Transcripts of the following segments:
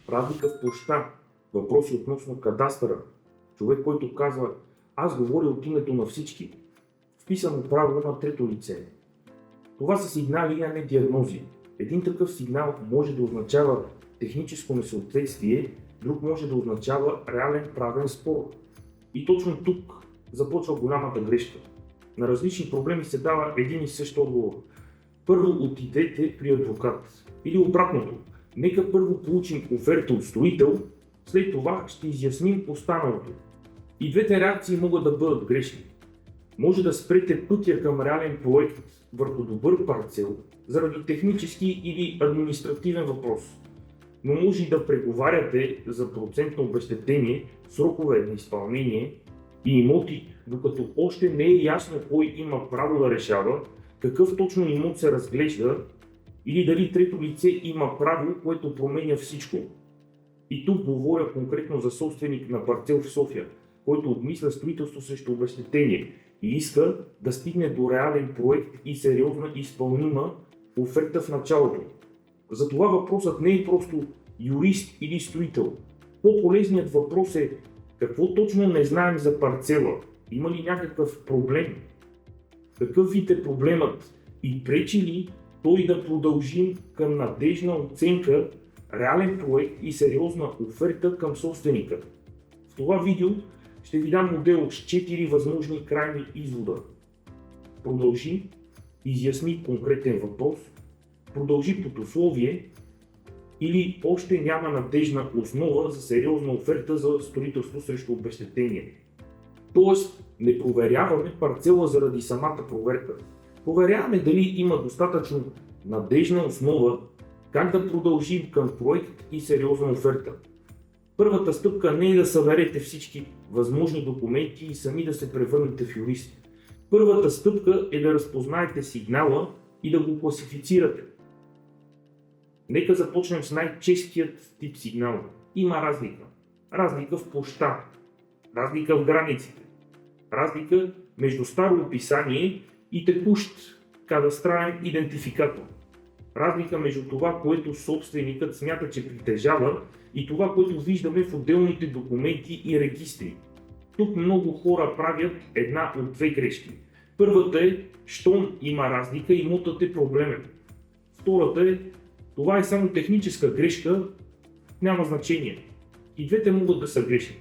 разлика в площта, въпроси относно кадастъра, човек, който казва аз говоря от името на всички, вписано право на трето лице. Това са сигнали, а не диагнози. Един такъв сигнал може да означава техническо несъответствие, друг може да означава реален правен спор. И точно тук започва голямата грешка. На различни проблеми се дава един и същ отговор. Първо отидете при адвокат. Или обратното. Нека първо получим оферта от строител, след това ще изясним останалото. И двете реакции могат да бъдат грешни. Може да спрете пътя към реален проект върху добър парцел заради технически или административен въпрос. Но може и да преговаряте за процентно обезщетение, срокове на изпълнение и имоти, докато още не е ясно кой има право да решава, какъв точно имот се разглежда или дали трето лице има право, което променя всичко. И тук говоря конкретно за собственик на парцел в София, който обмисля строителство срещу обезщетение и иска да стигне до реален проект и сериозна изпълнима оферта в началото. Затова въпросът не е просто юрист или строител. По-полезният въпрос е какво точно не знаем за парцела, има ли някакъв проблем, какъв вид е проблемът и пречи ли той да продължим към надежна оценка, реален проект и сериозна оферта към собственика. В това видео ще ви дам модел с 4 възможни крайни извода. Продължи, изясни конкретен въпрос, продължи под условие или още няма надежна основа за сериозна оферта за строителство срещу обезщетение. Тоест, не проверяваме парцела заради самата проверка. Проверяваме дали има достатъчно надежна основа как да продължим към проект и сериозна оферта. Първата стъпка не е да съберете всички възможни документи и сами да се превърнете в юрист. Първата стъпка е да разпознаете сигнала и да го класифицирате. Нека започнем с най-честият тип сигнал. Има разлика. Разлика в площта, разлика в границите, разлика между старо описание и текущ кадастрален идентификатор. Разлика между това, което собственикът смята, че притежава и това, което виждаме в отделните документи и регистри. Тук много хора правят една от две грешки. Първата е, щом има разлика, имотът е проблемен. Втората е, това е само техническа грешка, няма значение. И двете могат да са грешни.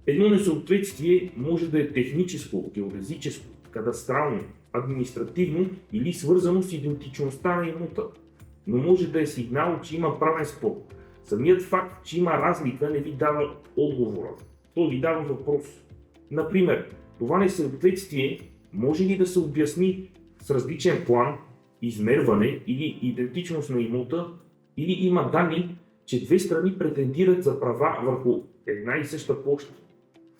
Едно несъответствие може да е техническо, геодезическо, кадастрално, административно или свързано с идентичността на имота. Но може да е сигнал, че има правен спор. Самият факт, че има разлика, не ви дава отговора. То ви дава въпрос. Например, това несъответствие може ли да се обясни с различен план, измерване или идентичност на имота, или има данни, че две страни претендират за права върху една и съща площ?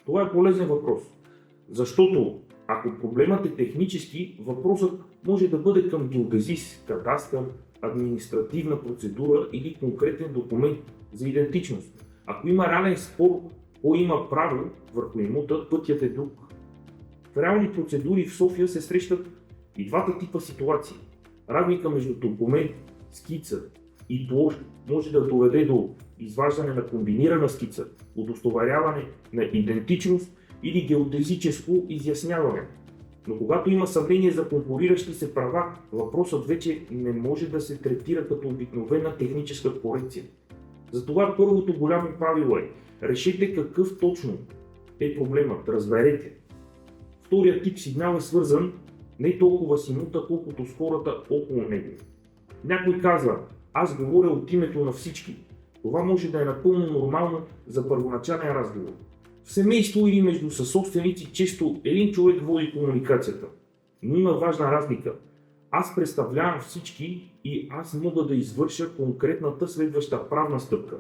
Това е полезен въпрос, защото ако проблемът е технически, въпросът може да бъде към геодезист, кадастър, административна процедура или конкретен документ за идентичност. Ако има реален спор, кой има право върху имота, пътят е друг. В реални процедури в София се срещат и двата типа ситуации. Разлика между документ, скица и площ може да доведе до изваждане на комбинирана скица, удостоверяване на идентичност или геодезическо изясняване. Но когато има съмнение за конкуриращи се права, въпросът вече не може да се третира като обикновена техническа корекция. Затова първото голямо правило е: решете какъв точно е проблемът, разберете. Вторият тип сигнал е свързан не толкова с имота, колкото с хората около него. Някой казва: аз говоря от името на всички. Това може да е напълно нормално за първоначален разговор. В семейство или между съсобственици често един човек води комуникацията. Но има важна разлика. Аз представлявам всички и аз мога да извърша конкретната следваща правна стъпка.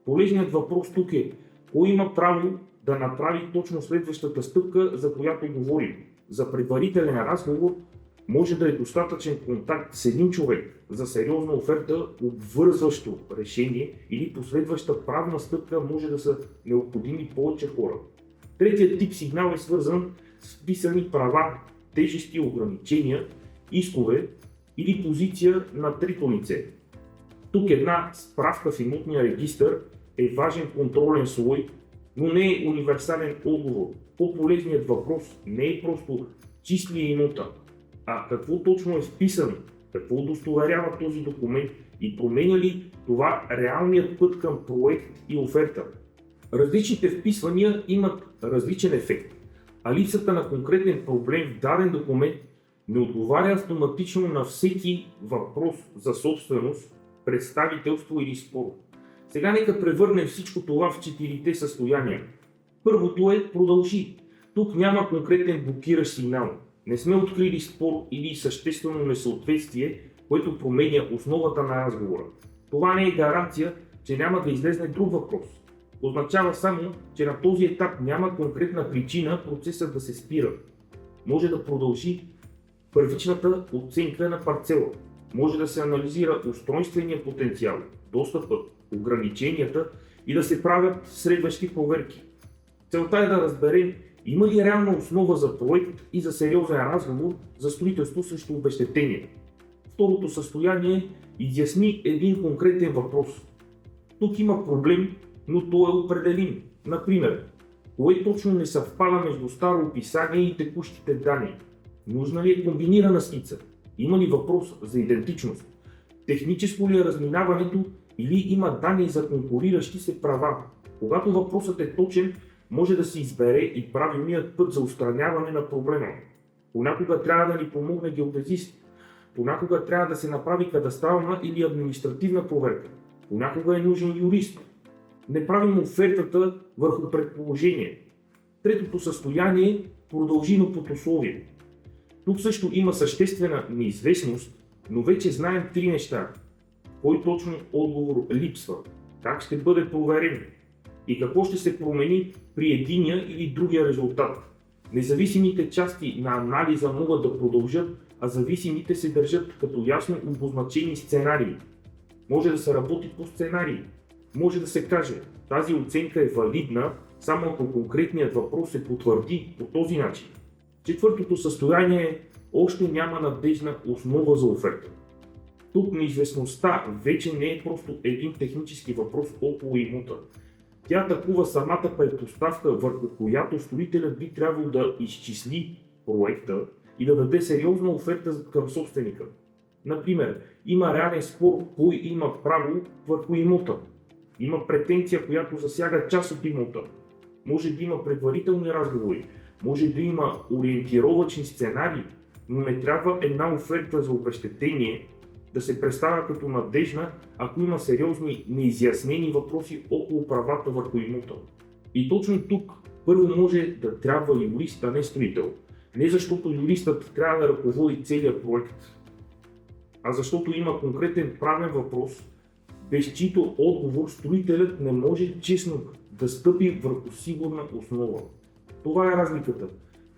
Полезният въпрос тук е: кой има право да направи точно следващата стъпка, за която говорим? За предварителен разговор може да е достатъчен контакт с един човек, за сериозна оферта, обвързващо решение или последваща правна стъпка може да са необходими повече хора. Третият тип сигнал е свързан с вписани права, тежести, ограничения, искове или позиция на трето лице. Тук една справка в имотния регистър е важен контролен слой, но не е универсален отговор. По-полезният въпрос не е просто чист ли е имота, а какво точно е вписано, какво удостоверява този документ и променя ли това реалният път към проект и оферта. Различните вписвания имат различен ефект, а липсата на конкретен проблем в даден документ не отговаря автоматично на всеки въпрос за собственост, представителство или спор. Сега нека превърнем всичко това в четирите състояния. Първото е продължи. Тук няма конкретен блокиращ сигнал. Не сме открили спор или съществено несъответствие, което променя основата на разговора. Това не е гаранция, че няма да излезне друг въпрос. Означава само, че на този етап няма конкретна причина процесът да се спира. Може да продължи първичната оценка на парцела. Може да се анализира устройствения потенциал, достъпът, ограниченията и да се правят следващи проверки. Целта е да разберем има ли реална основа за проект и за сериозен разговор за строителство срещу обезщетение. Второто състояние изясни един конкретен въпрос. Тук има проблем, но той е определим. Например, кое точно не съвпада между старо описание и текущите данни? Нужна ли е комбинирана скица? Има ли въпрос за идентичност? Техническо ли е разминаването или има данни за конкуриращи се права? Когато въпросът е точен, може да се избере и правилният път за устраняване на проблема. Понякога трябва да ни помогне геодезист. Понякога трябва да се направи кадастрална или административна проверка. Понякога е нужен юрист. Не правим офертата върху предположение. Третото състояние е продължимо под условие. Тук също има съществена неизвестност, но вече знаем три неща. Кой точно отговор липсва, как ще бъде проверен и какво ще се промени при единия или другия резултат. Независимите части на анализа могат да продължат, а зависимите се държат като ясно обозначени сценарии. Може да се работи по сценарии. Може да се каже, тази оценка е валидна, само ако конкретният въпрос се потвърди по този начин. Четвъртото състояние е още няма надежна основа за оферта. Тук неизвестността вече не е просто един технически въпрос около имота. Тя атакува самата предпоставка, върху която строителят би трябвало да изчисли проекта и да даде сериозна оферта към собственика. Например, има реален спор кой има право върху имота. Има претенция, която засяга част от имота. Може да има предварителни разговори, може да има ориентировъчни сценарии, но не трябва една оферта за обезщетение да се представя като надежна, ако има сериозни неизяснени въпроси около правата върху имота. И точно тук първо може да трябва юрист, а не строител. Не защото юристът трябва да ръководи целият проект, а защото има конкретен правен въпрос, без чийто отговор строителят не може честно да стъпи върху сигурна основа. Това е разликата.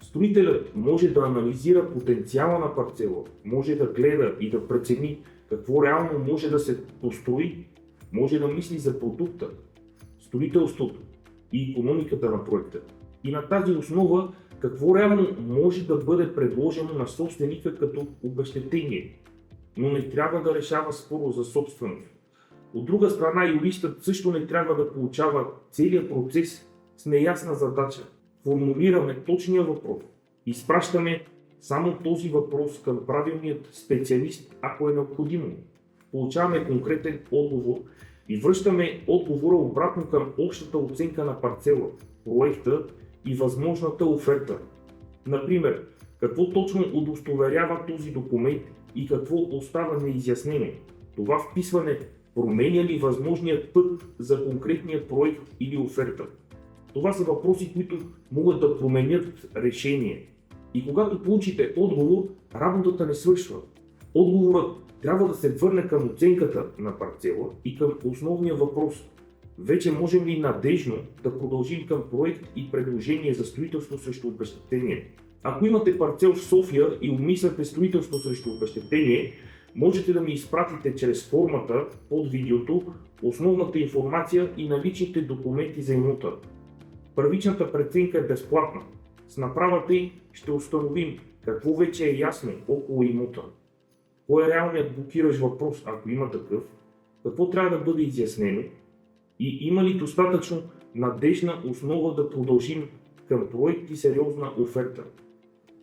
Строителят може да анализира потенциала на парцела, може да гледа и да прецени какво реално може да се построи, може да мисли за продукта, строителството и икономиката на проекта. И на тази основа какво реално може да бъде предложено на собственика като обезщетение, но не трябва да решава спора за собственост. От друга страна, юристът също не трябва да получава целият процес с неясна задача. Формулираме точния въпрос. Изпращаме само този въпрос към правилният специалист, ако е необходимо. Получаваме конкретен отговор и връщаме отговора обратно към общата оценка на парцела, проекта и възможната оферта. Например, какво точно удостоверява този документ и какво остава неизяснено. Това вписване променя ли възможният път за конкретния проект или оферта. Това са въпроси, които могат да променят решение. И когато получите отговор, работата не свършва. Отговорът трябва да се върне към оценката на парцела и към основния въпрос. Вече можем ли надежно да продължим към проект и предложение за строителство срещу обезщетение? Ако имате парцел в София и обмисляте строителство срещу обезщетение, можете да ми изпратите чрез формата под видеото основната информация и наличните документи за имота. Първичната преценка е безплатна. С направата й ще установим какво вече е ясно около имота. Кой е реалният блокиращ въпрос, ако има такъв? какво трябва да бъде изяснено и има ли достатъчно надежна основа да продължим към проект и сериозна оферта.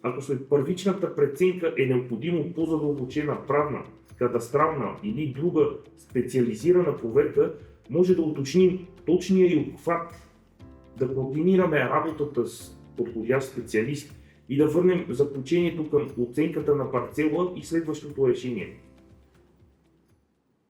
Ако след първичната преценка е необходимо по-задълбочена правна, кадастрална или друга специализирана проверка, може да уточним точния и обхват, да координираме работата с подходящ специалист и да върнем заключението към оценката на парцела и следващото решение.